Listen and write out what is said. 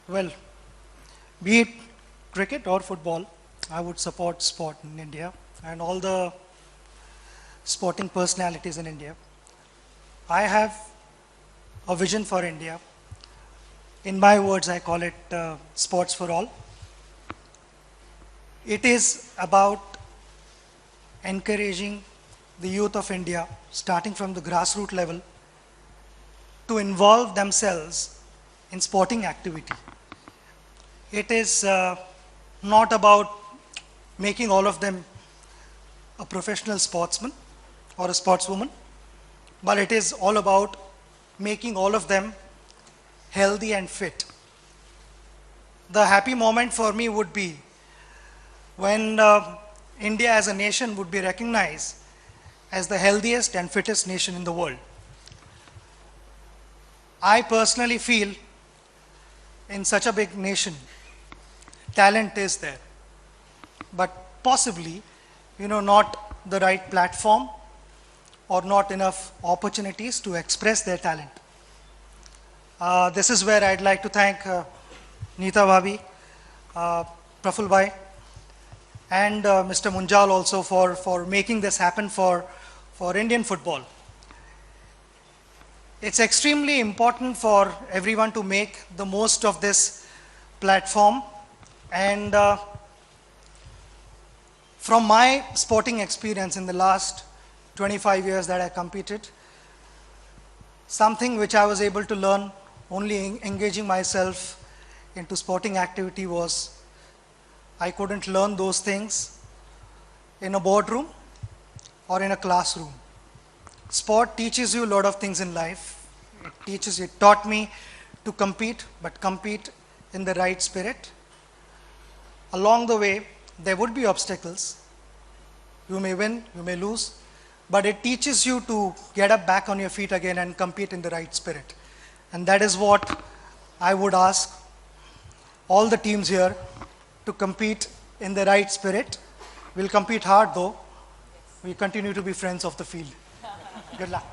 Well, be it cricket or football, I would support sport in India and all the sporting personalities in India. I have a vision for India. In my words, I call it sports for all. It is about encouraging the youth of India, starting from the grassroots level, to involve themselves in sporting activity. It is not about making all of them a professional sportsman or a sportswoman, but it is all about making all of them healthy and fit. The happy moment for me would be when India as a nation would be recognized as the healthiest and fittest nation in the world. I personally feel in such a big nation, talent is there, but possibly, not the right platform or not enough opportunities to express their talent. This is where I'd like to thank Neeta Bhabhi, Praful Bhai, and Mr. Munjal also for making this happen for Indian football. It's extremely important for everyone to make the most of this platform, and from my sporting experience in the last 25 years that I competed, something which I was able to learn only engaging myself into sporting activity was I couldn't learn those things in a boardroom or in a classroom. Sport teaches you a lot of things in life. It taught me to compete, but compete in the right spirit. Along the way, there would be obstacles. You may win, you may lose, but it teaches you to get up back on your feet again and compete in the right spirit. And that is what I would ask all the teams here to compete in the right spirit. We'll compete hard though. We continue to be friends of the field. Good luck.